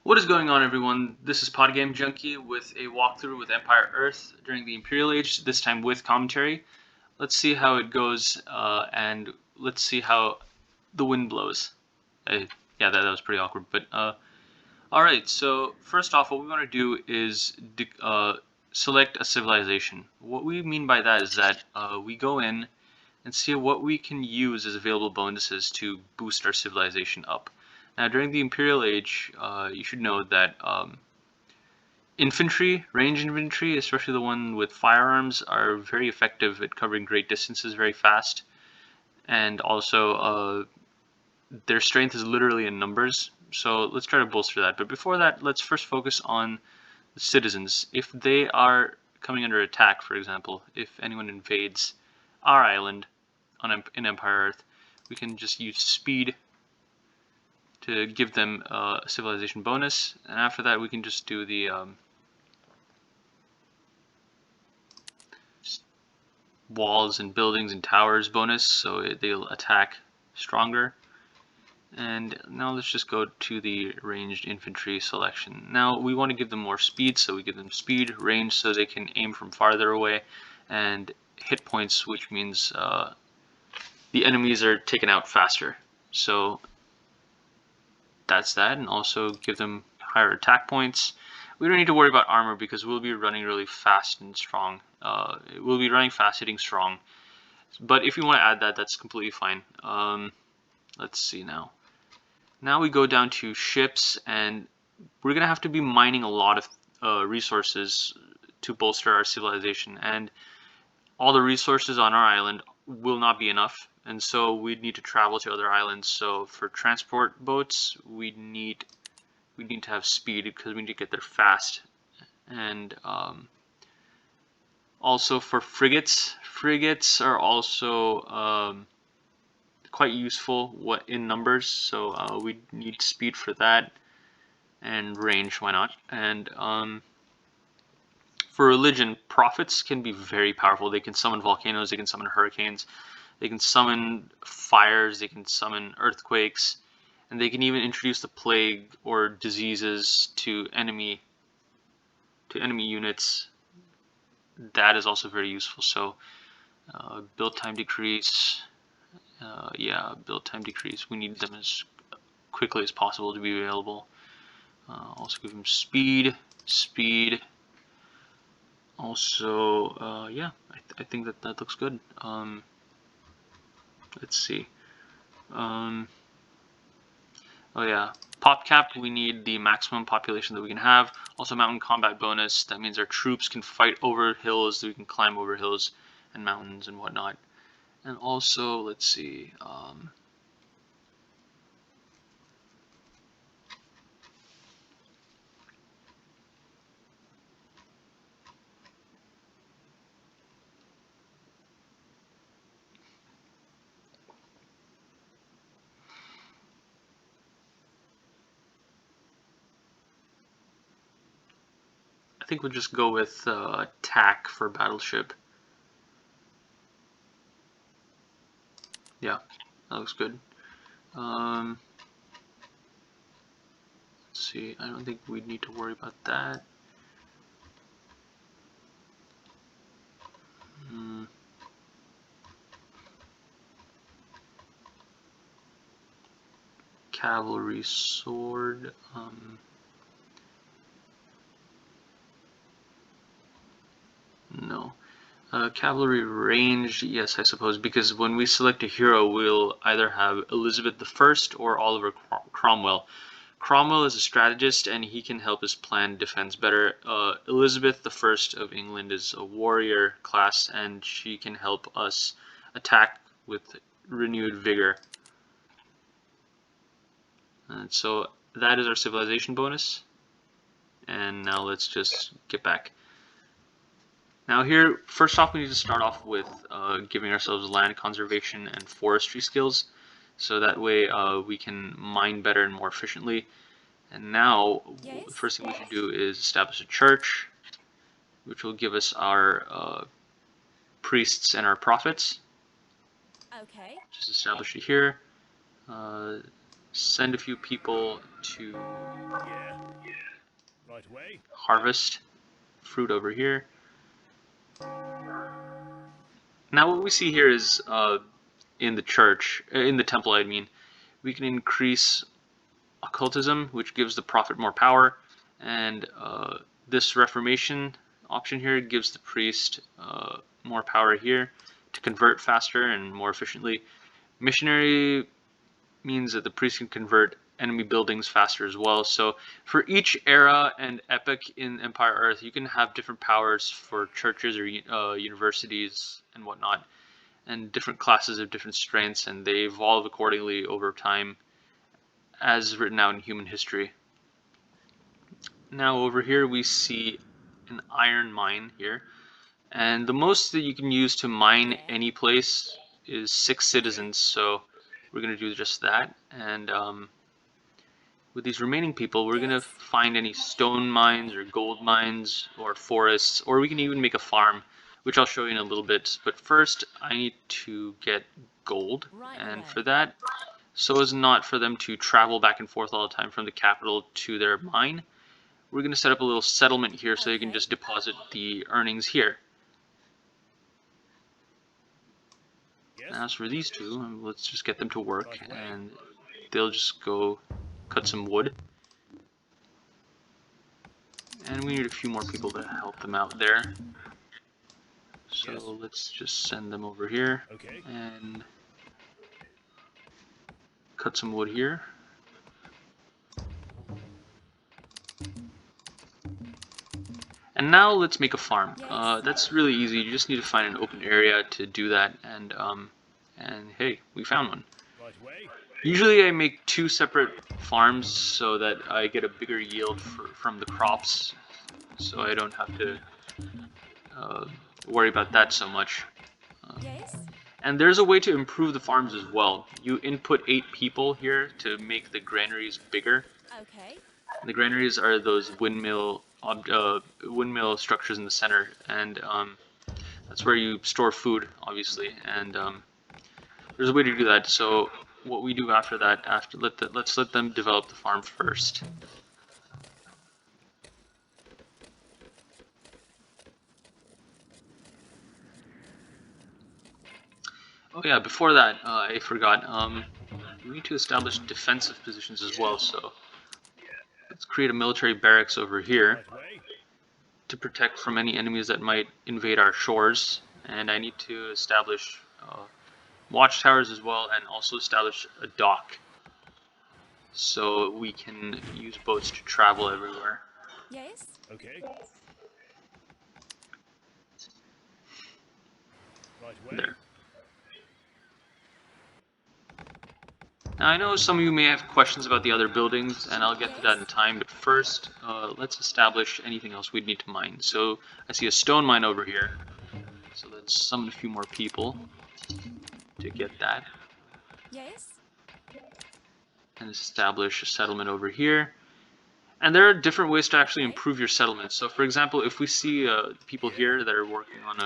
What is going on, everyone? This is Podgame Junkie with a walkthrough with Empire Earth during the Imperial Age, this time with commentary. Let's see how it goes, and let's see how the wind blows. Yeah, that was pretty awkward, but alright, so first off, what we want to do is select a civilization. What we mean by that is that we go in and see what we can use as available bonuses to boost our civilization up. Now, during the Imperial Age, you should know that infantry, range infantry, especially the one with firearms, are very effective at covering great distances very fast, and also their strength is literally in numbers. So let's try to bolster that. But before that, let's first focus on the citizens. If they are coming under attack, for example, if anyone invades our island in Empire Earth, we can just use speed to give them a civilization bonus, and after that we can just do the walls and buildings and towers bonus, so they'll attack stronger. And now let's just go to the ranged infantry selection. Now we want to give them more speed, so we give them speed, range, so they can aim from farther away, and hit points, which means the enemies are taken out faster. So that's that, and also give them higher attack points. We don't need to worry about armor because we'll be running really fast and strong. We'll be running fast, hitting strong. But if you want to add that, that's completely fine. Let's see now. Now we go down to ships, and we're going to have to be mining a lot of resources to bolster our civilization. And all the resources on our island will not be enough, and so we need to travel to other islands. So for transport boats, we need to have speed because we need to get there fast. And also for frigates are also quite useful in numbers, so we need speed for that, and range, why not? And for religion, prophets can be very powerful. They can summon volcanoes, they can summon hurricanes, they can summon fires, they can summon earthquakes, and they can even introduce the plague or diseases to enemy units. That is also very useful. So build time decrease. Yeah, build time decrease. We need them as quickly as possible to be available. Also give them speed. Also, yeah, I think that looks good. Let's see. Oh yeah, pop cap, we need the maximum population that we can have. Also mountain combat bonus, that means our troops can fight over hills, we can climb over hills and mountains and whatnot. And also, let's see, I think we'll just go with attack for battleship. Yeah, that looks good. Let's see, I don't think we need to worry about that. Cavalry sword. No. Cavalry ranged, yes, I suppose, because when we select a hero, we'll either have Elizabeth I or Oliver Cromwell. Cromwell is a strategist, and he can help us plan defense better. Elizabeth I of England is a warrior class, and she can help us attack with renewed vigor. And so that is our civilization bonus. And now let's just get back. Now here, first off, we need to start off with giving ourselves land conservation and forestry skills, so that way we can mine better and more efficiently. And now, the first thing we should do is establish a church, which will give us our priests and our prophets. Okay. Just establish it here. send a few people to Right away. harvest fruit over here. Now what we see here is in the church, in the temple I mean, we can increase occultism, which gives the prophet more power, and this reformation option here gives the priest more power here to convert faster and more efficiently. Missionary means that the priest can convert enemy buildings faster as well. So for each era and epoch in Empire Earth, you can have different powers for churches or universities and whatnot, and different classes of different strengths, and they evolve accordingly over time as written out in human history. Now over here we see an iron mine here, and the most that you can use to mine any place is 6 citizens, so we're going to do just that. And with these remaining people, we're going to find any stone mines or gold mines or forests, or we can even make a farm, which I'll show you in a little bit. But first, I need to get gold, and for that, so as not for them to travel back and forth all the time from the capital to their mine, we're going to set up a little settlement here so they can just deposit the earnings here. As for these two, let's just get them to work, and they'll just go cut some wood. And we need a few more people to help them out there. So let's just send them over here and cut some wood here. And now let's make a farm. That's really easy. You just need to find an open area to do that, and hey, we found one. Usually I make 2 separate farms so that I get a bigger yield from the crops, so I don't have to worry about that so much. And there's a way to improve the farms as well. You input 8 people here to make the granaries bigger. The granaries are those windmill structures in the center, and that's where you store food, obviously. And there's a way to do that. So what we do after that, let's let them develop the farm first. Oh yeah, before that, I forgot. We need to establish defensive positions as well. So let's create a military barracks over here to protect from any enemies that might invade our shores. And I need to establish watchtowers as well, and also establish a dock so we can use boats to travel everywhere. There. Now I know some of you may have questions about the other buildings, and I'll get to that in time, but first, let's establish anything else we'd need to mine. So I see a stone mine over here, so let's summon a few more people to get that. And establish a settlement over here. And there are different ways to actually improve your settlement. So for example, if we see people here that are working on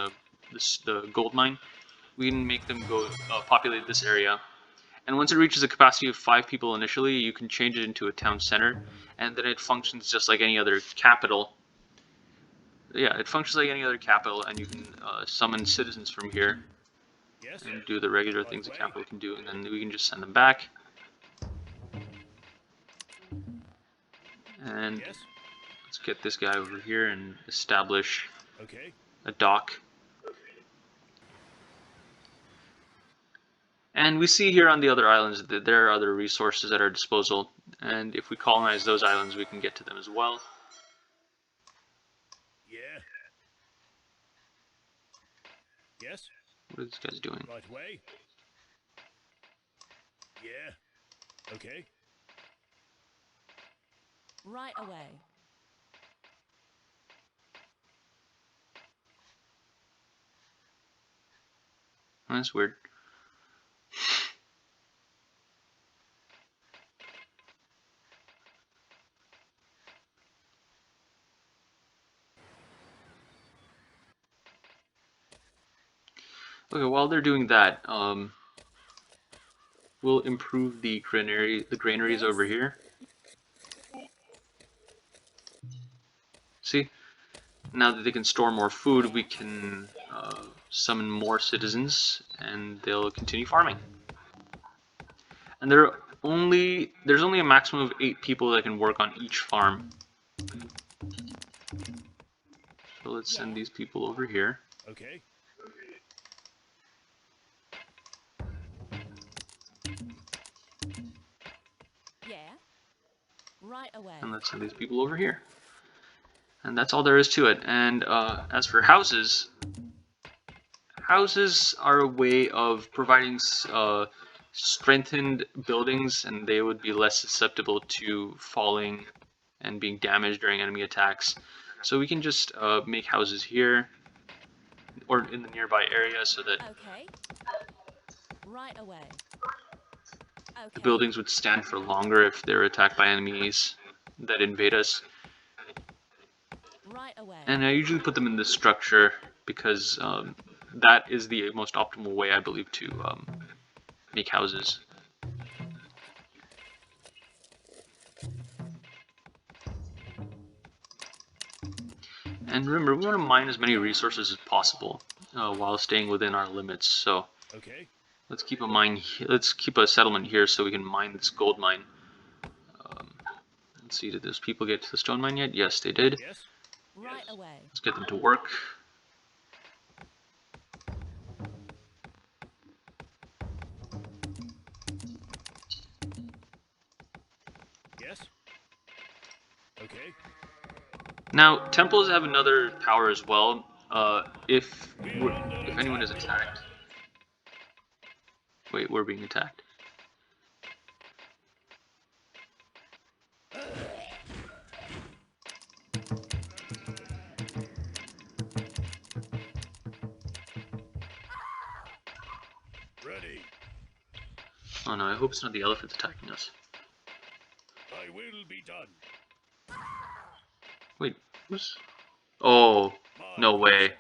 the gold mine, we can make them go populate this area. And once it reaches a capacity of 5 people initially, you can change it into a town center, and then it functions just like any other capital. Yeah, it functions like any other capital, and you can summon citizens from here and do the regular things a capital can do, and then we can just send them back. And let's get this guy over here and establish a dock. And we see here on the other islands that there are other resources at our disposal, and if we colonize those islands, we can get to them as well. What are these guys doing? Right away. Oh, that's weird. Okay, while they're doing that, we'll improve the granaries Yes. over here. See, now that they can store more food, we can summon more citizens, and they'll continue farming. And there's only a maximum of 8 people that can work on each farm. So let's send these people over here. Okay. Yeah. Right away. And let's send these people over here. And that's all there is to it. And as for houses, houses are a way of providing strengthened buildings, and they would be less susceptible to falling and being damaged during enemy attacks. So we can just make houses here or in the nearby area so that Okay. Right away. the Okay. buildings would stand for longer if they're attacked by enemies that invade us. Right away. And I usually put them in this structure because that is the most optimal way, I believe, to make houses. And remember, we want to mine as many resources as possible while staying within our limits. So Okay. let's keep a mine. Let's keep a settlement here so we can mine this gold mine. Let's see, did those people get to the stone mine yet? Yes, they did. Yes. Right away. Let's get them to work. Yes. Okay. Now, temples have another power as well. If anyone is attacked. Wait, we're being attacked. Ready. Oh no, I hope it's not the elephants attacking us. I will be done. Wait, who's... Oh, My no way.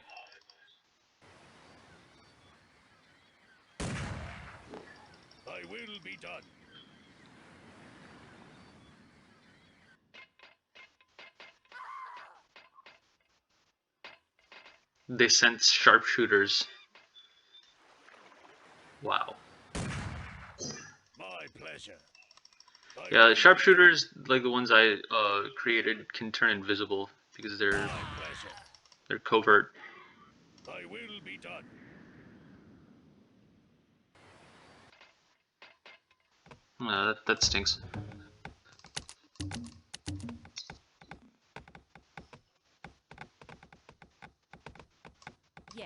I will be done. They sent sharpshooters. Wow. My pleasure. Yeah, the sharpshooters, like the ones I created, can turn invisible because My pleasure. they're covert. I will be done. That stinks. Yeah.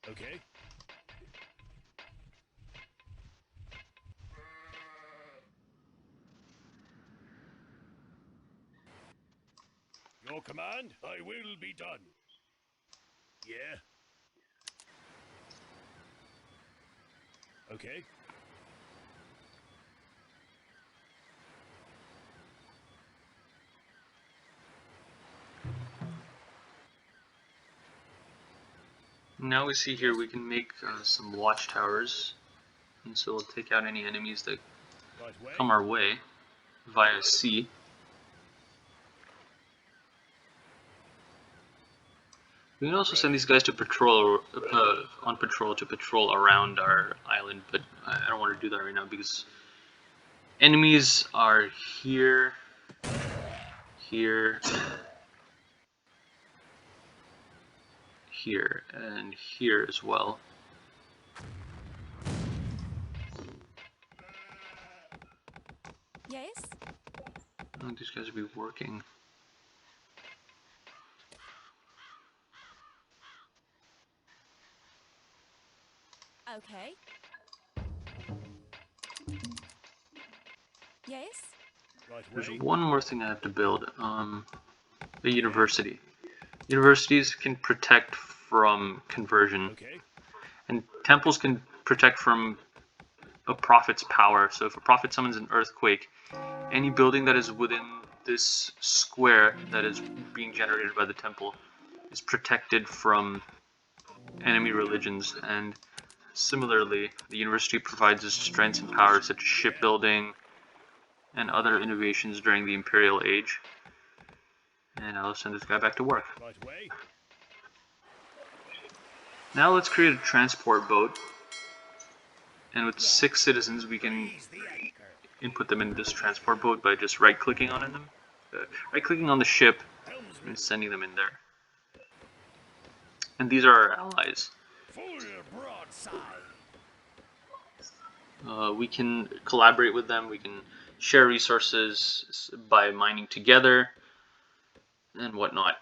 Okay. Your command, I will be done. Yeah. Okay. Now we see here we can make some watchtowers, and so we'll take out any enemies that Right way. come our way via sea. We can also send these guys to patrol, on patrol to patrol around our island, but I don't want to do that right now because enemies are here, here, here, and here as well. Yes. I think these guys will be working. Okay. Yes. Right There's way. one more thing I have to build. A university. Universities can protect from conversion, Okay. and temples can protect from a prophet's power. So if a prophet summons an earthquake, any building that is within this square that is being generated by the temple is protected from enemy religions. And Similarly, the university provides us strengths and powers such as shipbuilding and other innovations during the Imperial Age. And I'll send this guy back to work. Right away. Now let's create a transport boat. And with Yeah. 6 citizens, we can Raise the anchor. input them into this transport boat by just right-clicking on them. Right-clicking on the ship Helmsman. and sending them in there. And these are our allies. Full broadside. We can collaborate with them, we can share resources by mining together, and whatnot.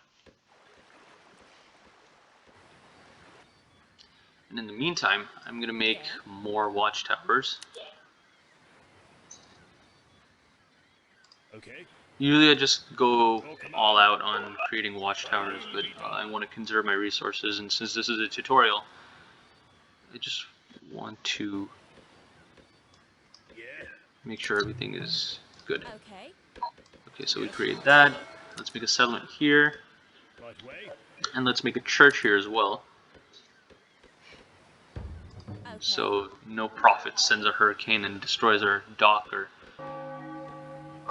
And in the meantime, I'm going to make more watchtowers. Okay. Usually I just go all out on creating watchtowers, but I want to conserve my resources, and since this is a tutorial, I just want to Yeah. make sure everything is good. Okay. Okay, so we create that. Let's make a settlement here, Right away. and let's make a church here as well. Okay. So no prophet sends a hurricane and destroys our dock or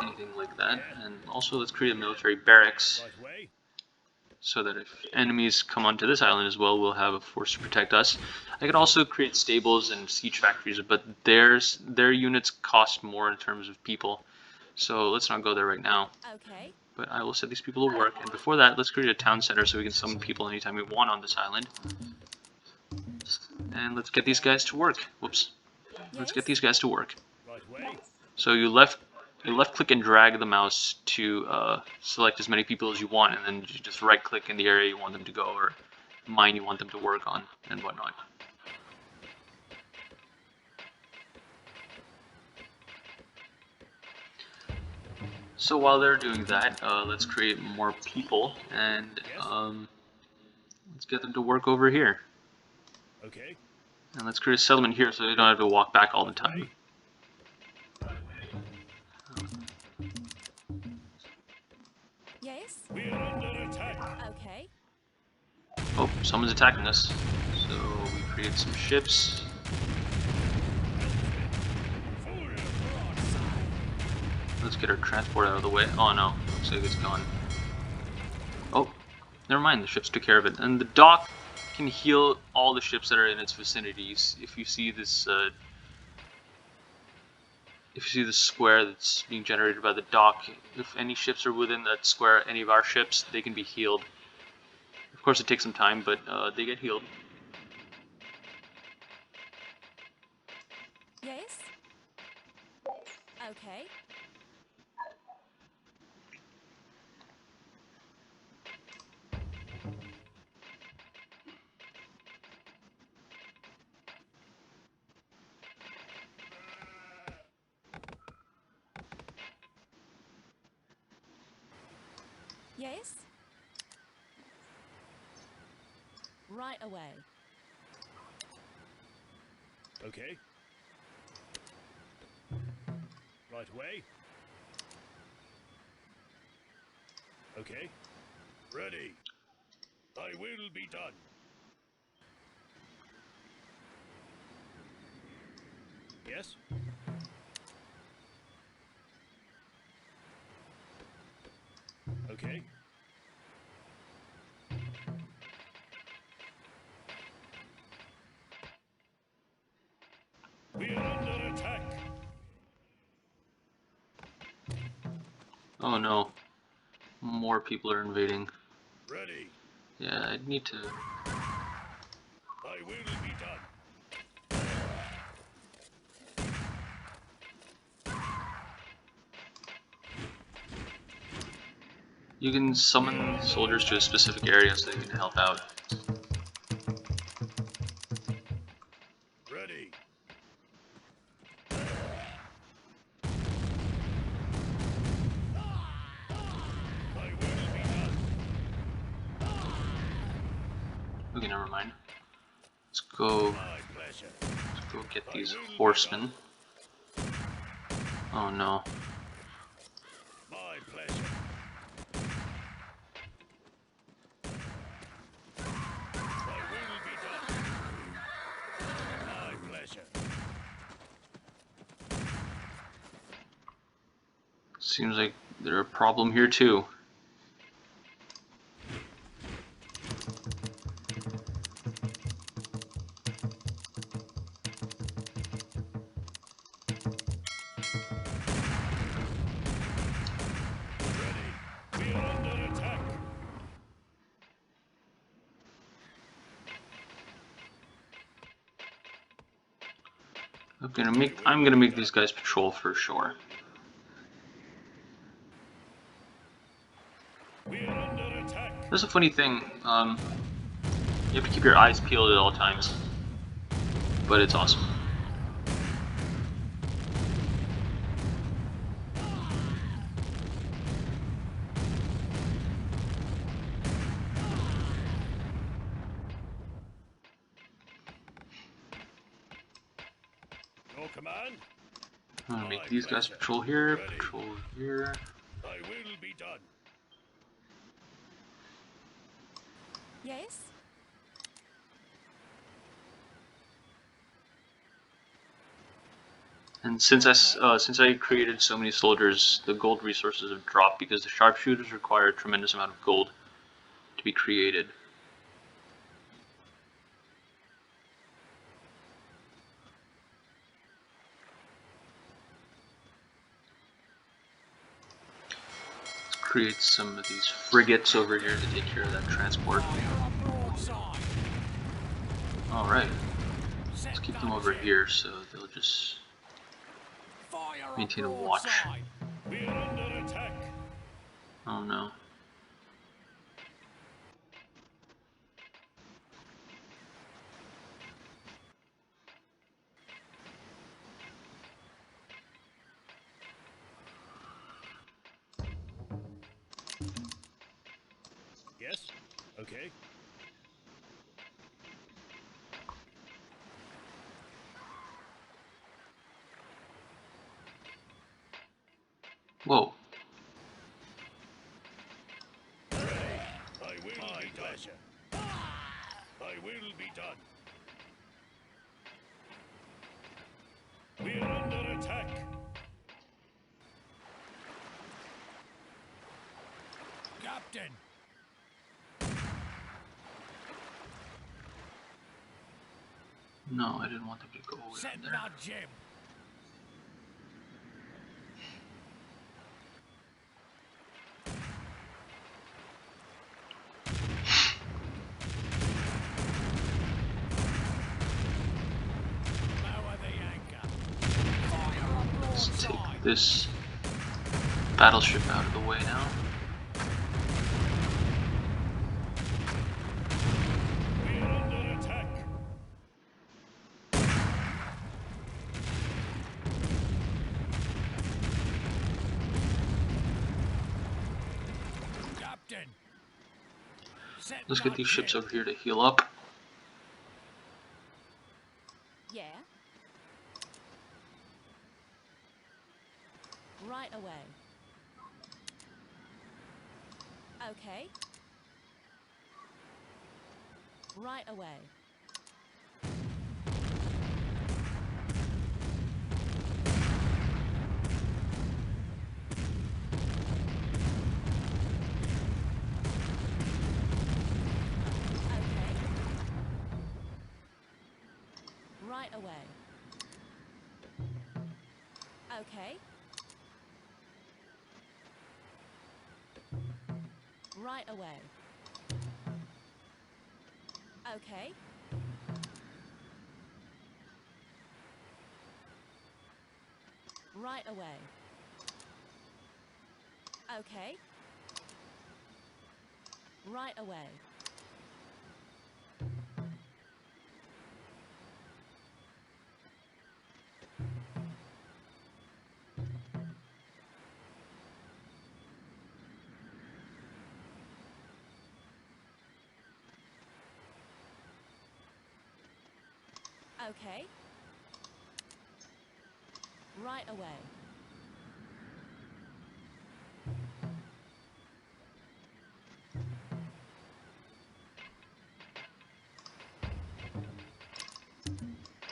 anything like that. And also let's create a military barracks Right away. so that if enemies come onto this island as well, we'll have a force to protect us. I could also create stables and siege factories, but their units cost more in terms of people. So let's not go there right now. Okay. But I will set these people to work. And before that, let's create a town center so we can summon people anytime we want on this island. And let's get these guys to work. Whoops. Let's get these guys to work. Right away. So you left click and drag the mouse to select as many people as you want, and then you just right click in the area you want them to go or mine you want them to work on and whatnot. So while they're doing that, let's create more people and let's get them to work over here. Okay. And let's create a settlement here so they don't have to walk back all the time. Yes. We're under attack. Okay. Oh, someone's attacking us. So we create some ships. Full broadside. Let's get our transport out of the way. Oh no, looks like it's gone. Oh, never mind, the ships took care of it. And the dock can heal all the ships that are in its vicinities. If you see this square that's being generated by the dock, if any ships are within that square, any of our ships, they can be healed. Of course it takes some time, but they get healed. Yes. Okay. Yes. Right away. Okay. Right away. Okay. Ready. I will be done. Yes? Okay. We're under attack. Oh no, more people are invading. Ready. Yeah, I need to... I will be done. You can summon soldiers to a specific area so they can help out. Ready. I will be done. Okay, never mind. Let's go My pleasure. get these horsemen. Oh no. My pleasure. I will be done. My Seems like there's a problem here too. We are under attack. I'm gonna make these guys patrol for sure. We are under attack. There's a funny thing. You have to keep your eyes peeled at all times, but it's awesome. Your command. I'm gonna make these guys patrol here, patrol here. Thy will be done. Yes? And since I created so many soldiers, the gold resources have dropped because the sharpshooters require a tremendous amount of gold to be created. Let's create some of these frigates over here to take care of that transport. Alright, let's keep them over here so they'll just maintain a watch. We are under attack. Oh no. Yes. Okay. Whoa. Thy will be pleasure. Thy will be done. We are under attack. Captain. No, I didn't want them to go away Send from there. that Jim. Lower the anchor. Fire on Let's broadside. take this battleship out of the way now. We are under attack. Captain. Send Let's get that these ships Jim. over here to heal up. Yeah? Right away. Okay. Right away. Okay. Right away. Okay. Right away. Okay. Right away. Okay. Right away. Okay. Right away.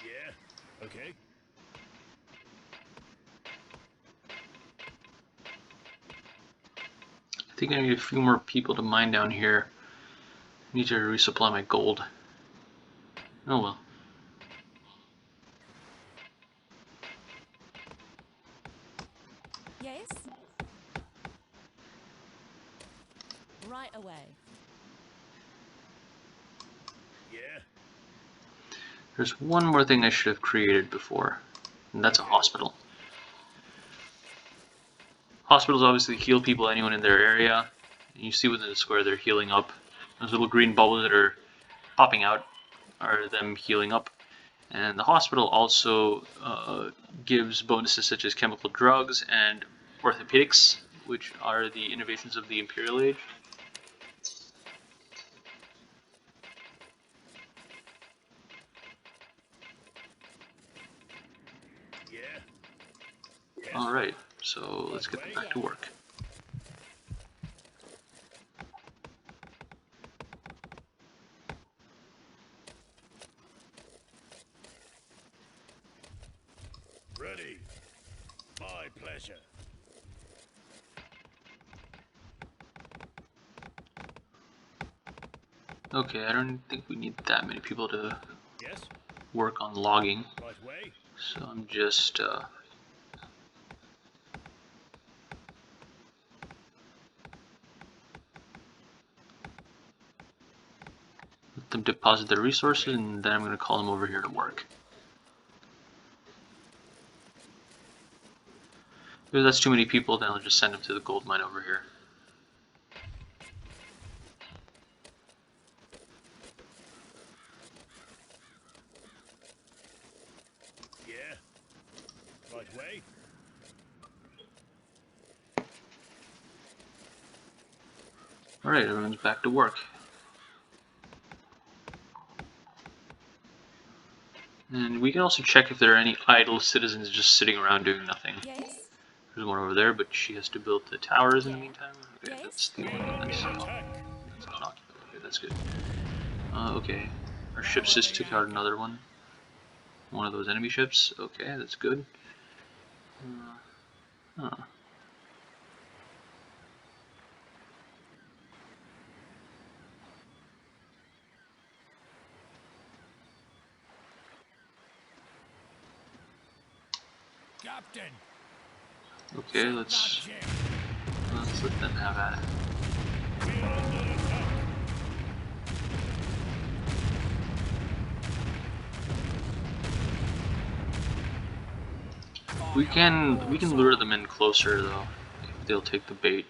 Yeah. Okay. I think I need a few more people to mine down here. I need to resupply my gold. Oh well. Yes? Right away. Yeah. There's one more thing I should have created before, and that's a hospital. Hospitals obviously heal people, anyone in their area. And you see within the square they're healing up. Those little green bubbles that are popping out are them healing up. And the hospital also gives bonuses such as chemical drugs and orthopedics, which are the innovations of the Imperial Age. Yeah. Yes. Alright, so let's get them back to work. Ready. My pleasure. Okay, I don't think we need that many people to Yes. work on logging, Right way. so I'm just let them deposit their resources, and then I'm going to call them over here to work. If that's too many people, then I'll just send them to the gold mine over here. Yeah. Right way. Alright, everyone's back to work. And we can also check if there are any idle citizens just sitting around doing nothing. Yes? There's one over there, but she has to build the towers in the Yeah. meantime. Okay, Yes? that's the We're one under that's not attack. occupied. Okay, that's good. Okay, our ships Lower just the took out anchor. another one. One of those enemy ships. Okay, that's good. Huh. Captain. Okay, Set let's that ship. let them have at it. We're under attack. We Fire can on we all can lure sides. them in closer though, if they'll take the bait.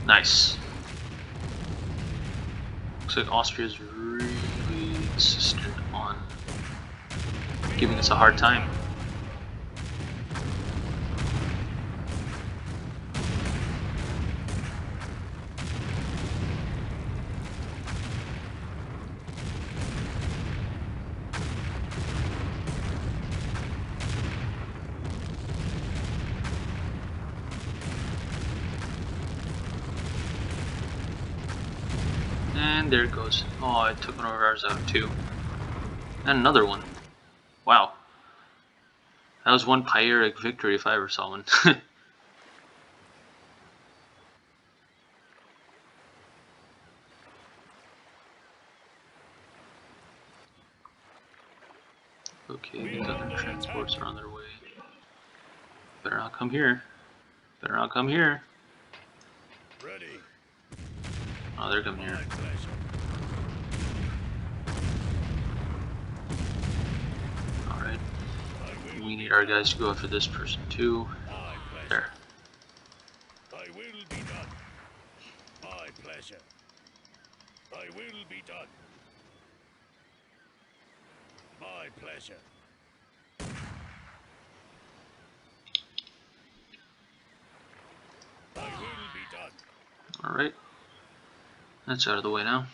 Nice. Looks like Austria's really insistent on giving us a hard time. And there it goes. Oh, I took one of ours out too. And another one. Wow. That was one Pyrrhic victory if I ever saw one. Okay, these other transports are on their way. Better not come here. Better not come here. Ready. Oh, they're coming My here. pleasure. Alright. I will We be need our done. guys to go after this person too. My pleasure. There. I will be done. My pleasure. I will be done. My pleasure. I will be done. Alright. That's out of the way now.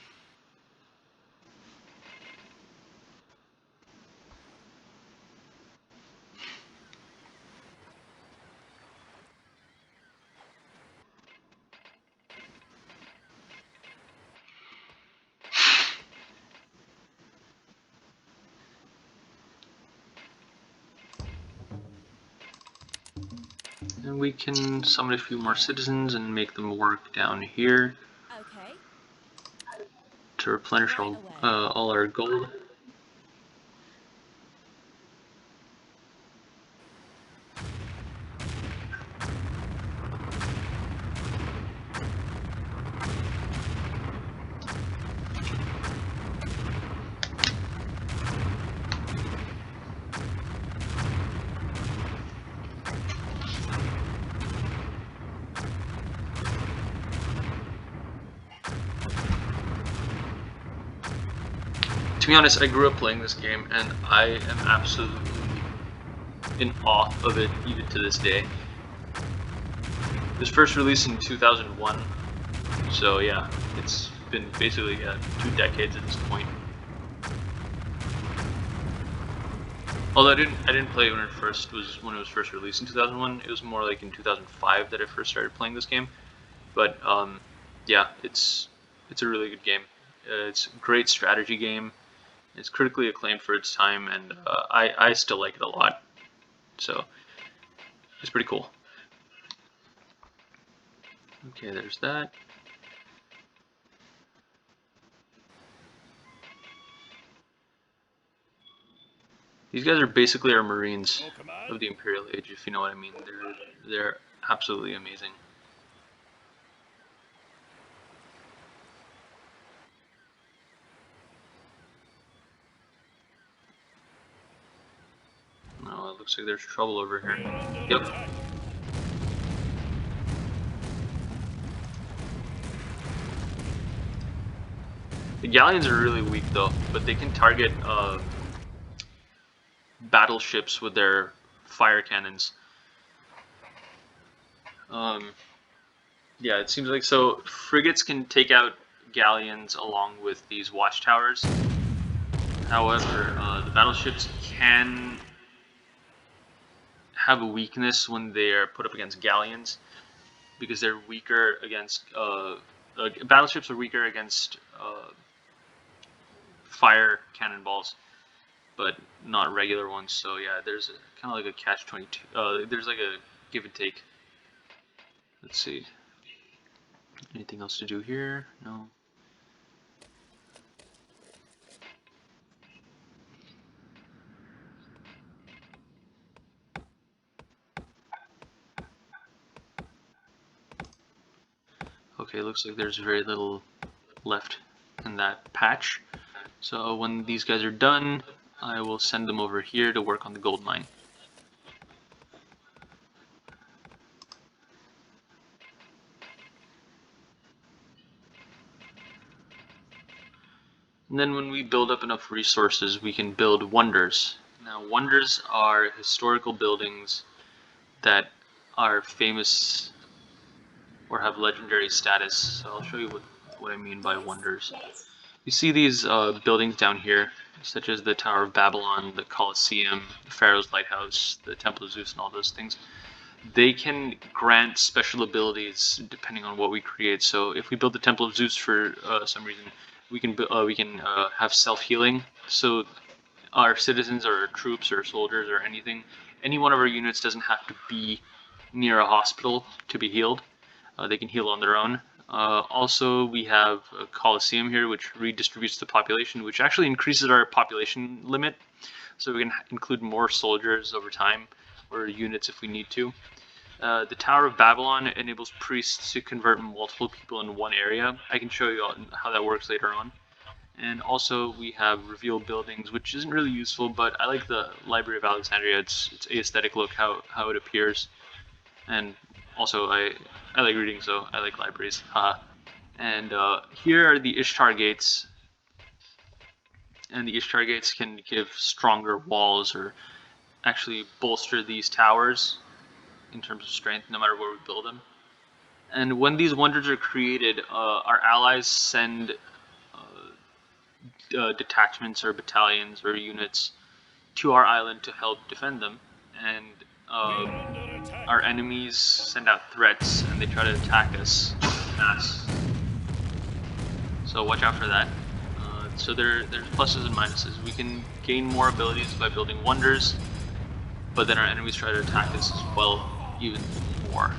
And we can summon a few more citizens and make them work down here Okay. to replenish Right away. all our gold. To be honest, I grew up playing this game, and I am absolutely in awe of it even to this day. It was first released in 2001, so yeah, it's been basically 2 decades at this point. Although I didn't play it when it was first released in 2001. It was more like in 2005 that I first started playing this game. But yeah, it's a really good game. It's a great strategy game. It's critically acclaimed for its time, and I still like it a lot. So it's pretty cool. Okay, there's that. These guys are basically our Marines Your command? of the Imperial Age, if you know what I mean. They're absolutely amazing. Oh, it looks like there's trouble over here. We're under Yep. attack. The galleons are really weak though, but they can target battleships with their fire cannons. Yeah, it seems like so. Frigates can take out galleons along with these watchtowers. However, the battleships can have a weakness when they are put up against galleons because they're weaker against. Battleships are weaker against fire cannonballs, but not regular ones. So yeah, there's kind of like a catch-22. There's like a give and take. Let's see. Anything else to do here? No. Okay, looks like there's very little left in that patch. So when these guys are done, I will send them over here to work on the gold mine. And then when we build up enough resources, we can build wonders. Now, wonders are historical buildings that are famous or have legendary status. So I'll show you what I mean by wonders. You see these buildings down here, such as the Tower of Babylon, the Colosseum, the Pharaoh's Lighthouse, the Temple of Zeus, and all those things. They can grant special abilities depending on what we create. So if we build the Temple of Zeus for some reason, we can have self-healing. So our citizens or our troops or soldiers or any one of our units doesn't have to be near a hospital to be healed. They can heal on their own. Also, we have a Colosseum here, which redistributes the population, which actually increases our population limit. So we can include more soldiers over time, or units if we need to. The Tower of Babylon enables priests to convert multiple people in one area. I can show you how that works later on. And also we have reveal buildings, which isn't really useful, but I like the Library of Alexandria. It's aesthetic look, how it appears. And also I like reading, so I like libraries. And here are the Ishtar gates. And the Ishtar gates can give stronger walls or actually bolster these towers in terms of strength, no matter where we build them. And when these wonders are created, our allies send detachments or battalions or units to our island to help defend them. And our enemies send out threats and they try to attack us en masse. So watch out for that. So there's pluses and minuses. We can gain more abilities by building wonders, but then our enemies try to attack us as well, even more.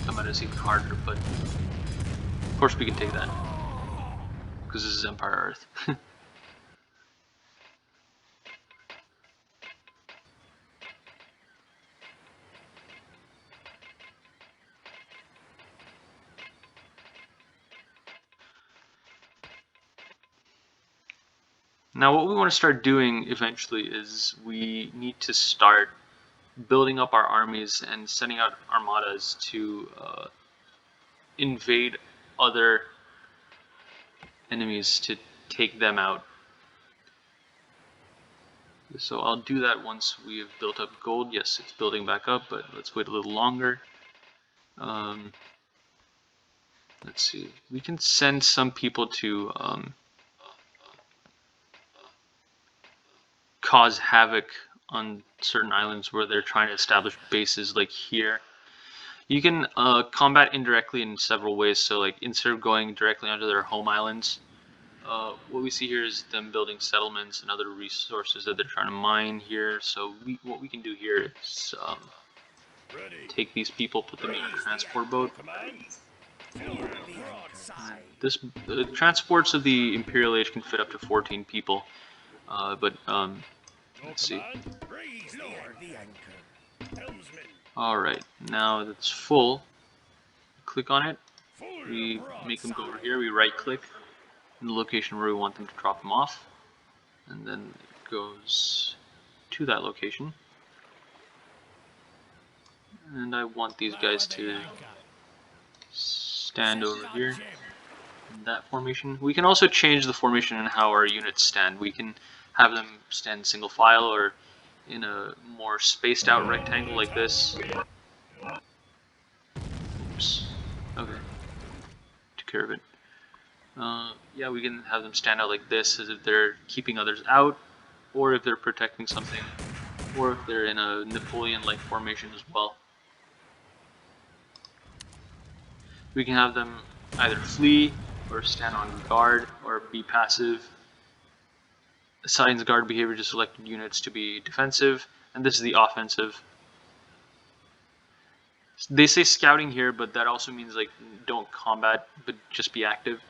That might is even harder, but of course we can take that because this is Empire Earth. Now what we want to start doing eventually is we need to start building up our armies and sending out armadas to invade other enemies to take them out. So I'll do that once we have built up gold. Yes, it's building back up, but let's wait a little longer. Let's see. We can send some people to cause havoc on certain islands where they're trying to establish bases, like here. You can combat indirectly in several ways. So like instead of going directly onto their home islands, what we see here is them building settlements and other resources that they're trying to mine here. So what we can do here is take these people, put them in a transport boat. The transports of the Imperial Age can fit up to 14 people, but let's see. Alright, now that's full. Click on it. We make them go over here. We right click in the location where we want them to drop them off. And then it goes to that location. And I want these guys to stand over here in that formation. We can also change the formation and how our units stand. We can have them stand single file or in a more spaced out rectangle like this. Oops. Okay. Took care of it. Yeah, we can have them stand out like this as if they're keeping others out, or if they're protecting something, or if they're in a Napoleon-like formation as well. We can have them either flee, or stand on guard, or be passive. Assigns guard behavior to selected units to be defensive, and this is the offensive. They say scouting here, but that also means like don't combat, but just be active.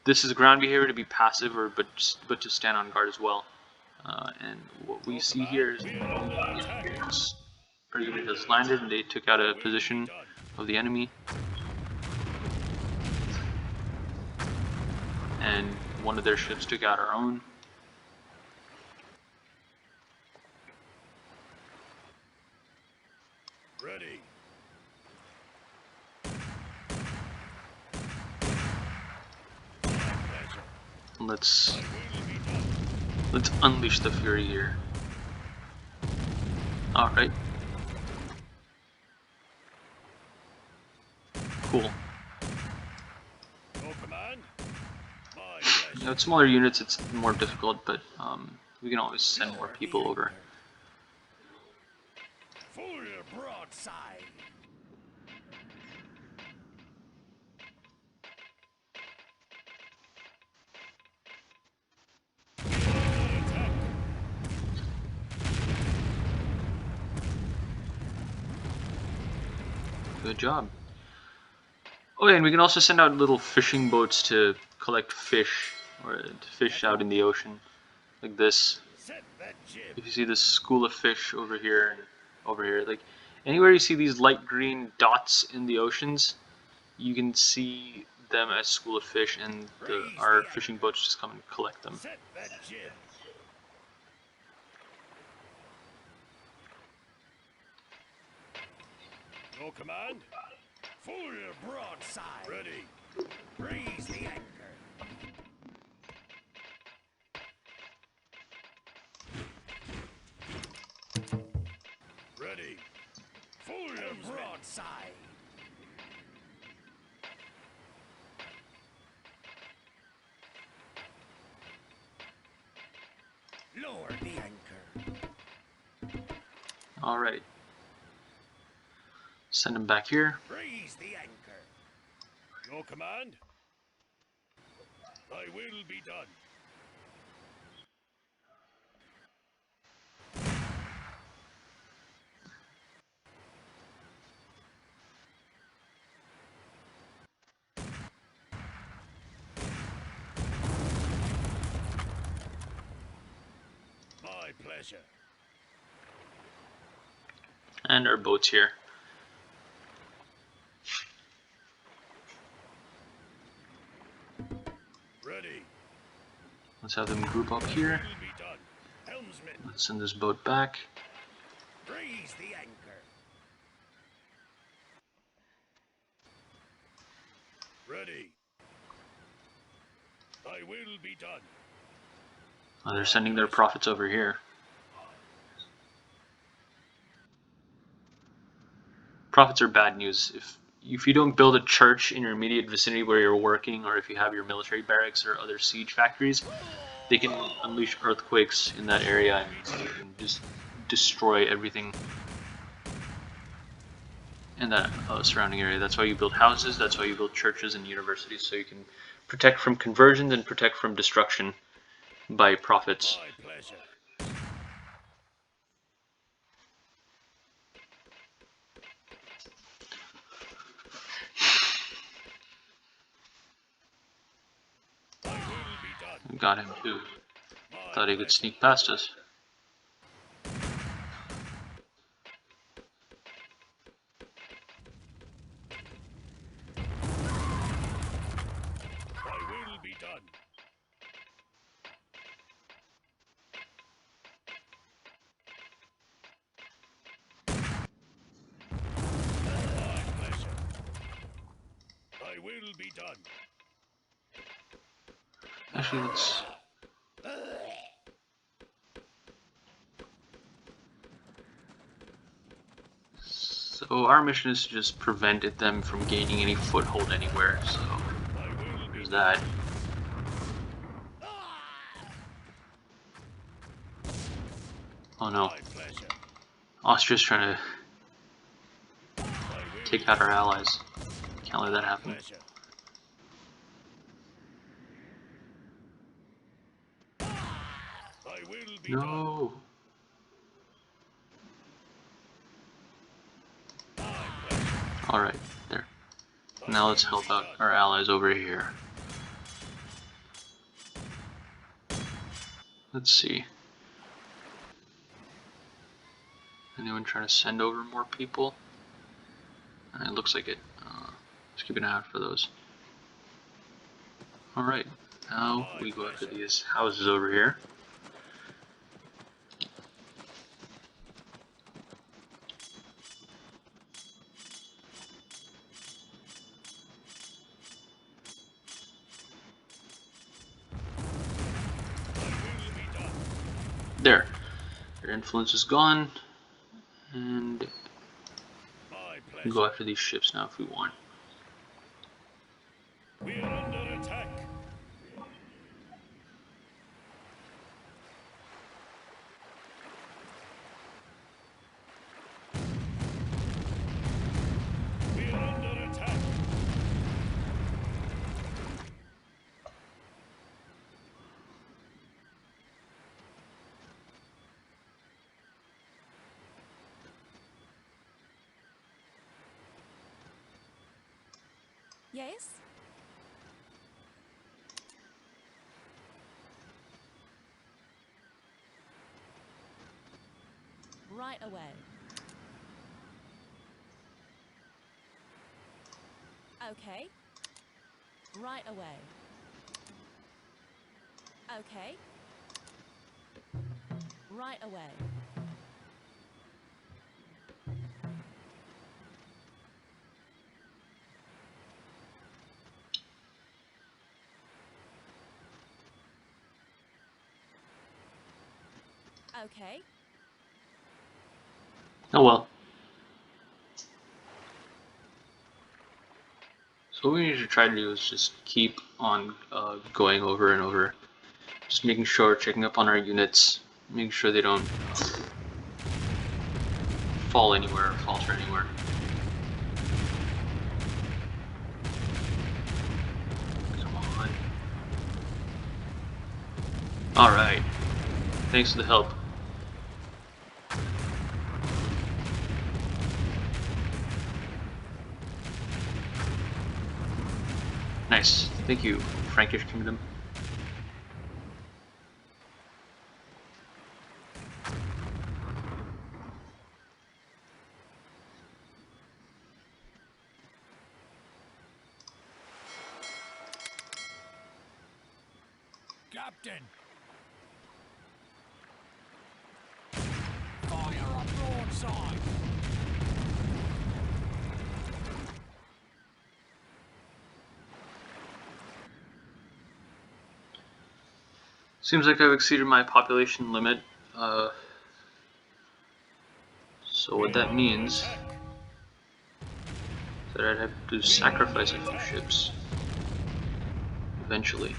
This is ground behavior to be passive, or but to stand on guard as well. And what we see here is our unit has landed and they took out a position of the enemy. And one of their ships took out our own. Ready. Let's unleash the fury here. Alright. Cool. No command. You know, with smaller units it's more difficult, but we can always send more people over. Full broadside. Good job. Oh yeah, and we can also send out little fishing boats to collect fish, or to fish out in the ocean, like this. If you see this school of fish over here, and over here, like anywhere you see these light green dots in the oceans, you can see them as school of fish, and our fishing boats just come and collect them. No command. Full broadside. Ready. Raise the anchor. Ready. Full broadside. Lower the anchor. Alright. Send them back here. Raise the anchor. Your command. Thy will be done. pleasure. And our boat's here. Ready. Let's have them group up here. Will be done. Helmsman, Let's send this boat back. raise the anchor. Ready. Thy will be done. Oh, they're sending their profits over here. Profits are bad news. If you don't build a church in your immediate vicinity where you're working, or if you have your military barracks or other siege factories, they can unleash earthquakes in that area and just destroy everything in that surrounding area. That's why you build houses, that's why you build churches and universities, so you can protect from conversions and protect from destruction by profits. My pleasure. Thy will be done. We got him too. My Thought he could pleasure. sneak past us. Thy will be done. My pleasure. Thy will be done. Actually, let's... So our mission is to just prevent them from gaining any foothold anywhere, so Thy will be there's that. Oh no, my pleasure. Austria's trying to Thy will take out our allies. Can't let that happen. pleasure. Thy will be done. No! My pleasure. Alright, there. Thy Now let's will help be out done. our allies over here. Let's see. Anyone trying to send over more people? It looks like it. Let's keep an eye out for those. Alright, now we go after these houses over here. Thy will be done. There. Their influence is gone. And My we pleasure. can go after these ships now if we want. We are under attack. We are under attack. Yes? Right away. Okay. Right away. Okay. Right away. Okay. Oh well. So what we need to try to do is just keep on going over and over. Just making sure, checking up on our units, making sure they don't fall anywhere or falter anywhere. Come on. Alright. Thanks for the help. Nice. Thank you, Frankish Kingdom. Captain! Fire up broadside! Seems like I've exceeded my population limit. So what that means is that I'd have to sacrifice a few ships eventually.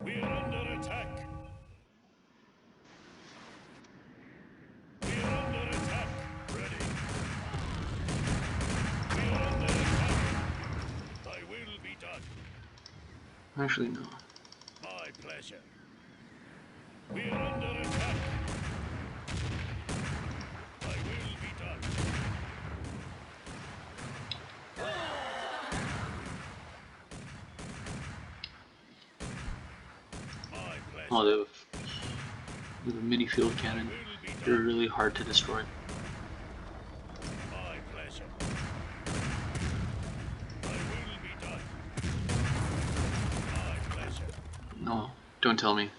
We're under attack! We're under attack! Ready! We're under attack! Thy will be done. Actually, no. My pleasure. We're under attack. Thy will be done. My pleasure. Oh, they have a mini field cannon. Will be They're done. really hard to destroy. My pleasure. Thy will be done. My pleasure. No, don't tell me.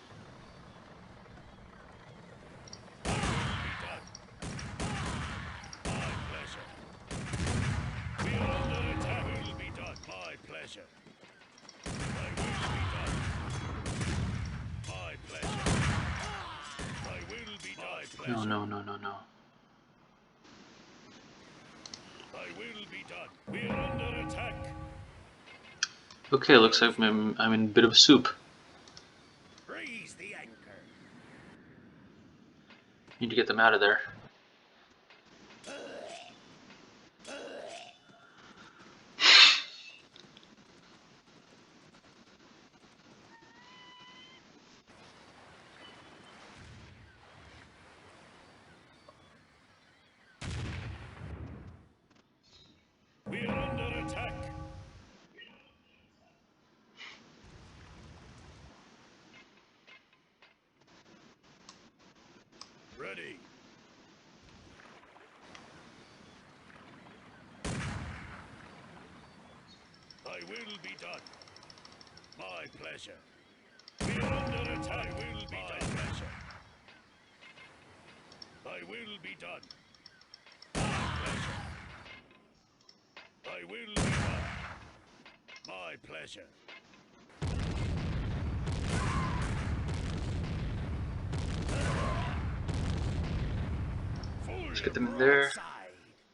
Thy will be done. My pleasure. We're under attack. Will be done. My pleasure. Thy will be done. My pleasure. Thy will be done. My pleasure. No, no, no, no, no. Thy will be done. We're under attack. Okay, looks like I'm in a bit of a soup. Raise the anchor. Need to get them out of there. We're under attack. Ready. Thy will be done. My pleasure. We're under attack. Thy will be done. Pleasure. Thy will be done. My pleasure. Thy will be done. My pleasure. Let's get them in there.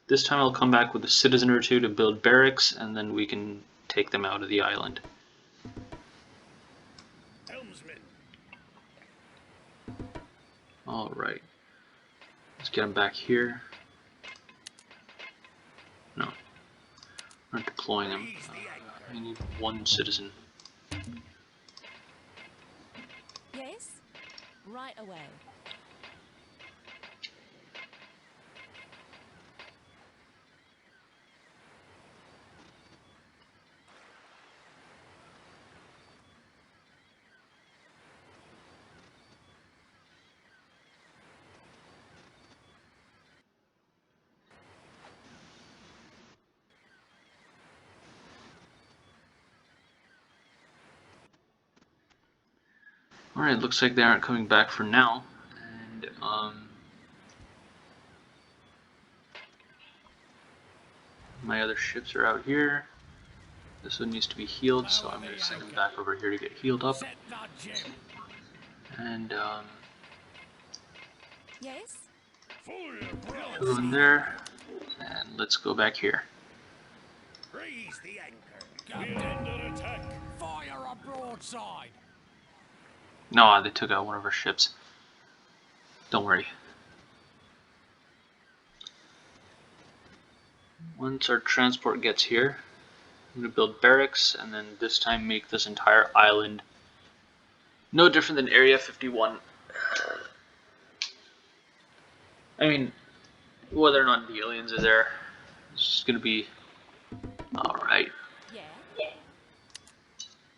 This time I'll come back with a citizen or two to build barracks, and then we can take them out of the island. Helmsman. Alright. Let's get them back here. No. We're not deploying them. I need one citizen. Yes? Right away. Alright, looks like they aren't coming back for now. And, my other ships are out here. This one needs to be healed, so I'm going to send them back over here to get healed up. Set the gem. And, Yes? go in there. And let's go back here. Raise the anchor. We're under attack. Fire a broadside. No, they took out one of our ships. Don't worry. Once our transport gets here, I'm going to build barracks, and then this time make this entire island no different than Area 51. I mean, whether or not the aliens are there, it's just going to be alright. Yeah.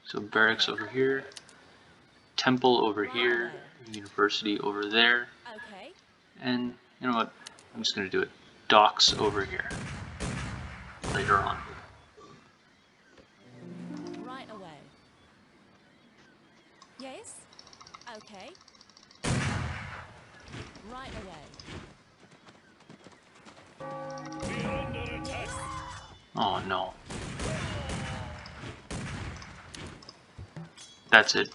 So barracks over here, temple over here, university over there, Okay. and you know what, I'm just going to do it. Docks over here later on. Right away. Yes? Okay. Right away. We're under attack. Yes? Oh no. That's it.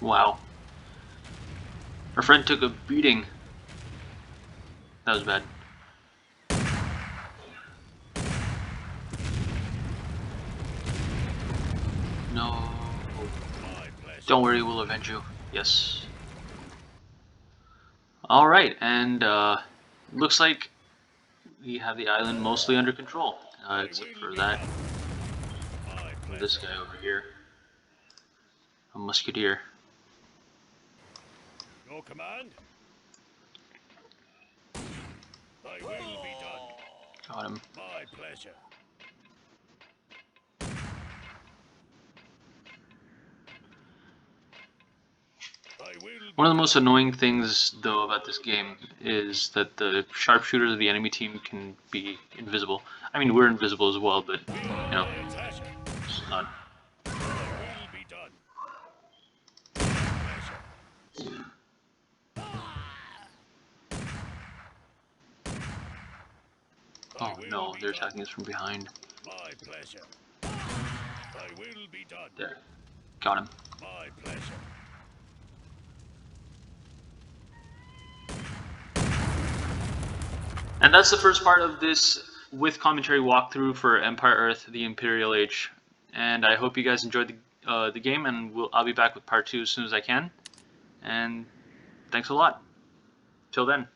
Wow. Our friend took a beating. That was bad. No. My pleasure. Don't worry, we'll avenge you. Yes. Alright, and looks like we have the island mostly under control. Except for that. My pleasure. This guy over here. A musketeer. Your command? Thy will be done. Got him. My pleasure. Thy will be One of the most done. annoying things, though, about this game is that the sharpshooters of the enemy team can be invisible. I mean, we're invisible as well, but, you know, Attack. it's not. Thy will be done. My pleasure. Thy Oh will no, be they're done. attacking us from behind. My pleasure. Thy will be done. There. Got him. My pleasure. And that's the first part of this with commentary walkthrough for Empire Earth, the Imperial Age. And I hope you guys enjoyed the game, and I'll be back with part 2 as soon as I can. And thanks a lot. Till then.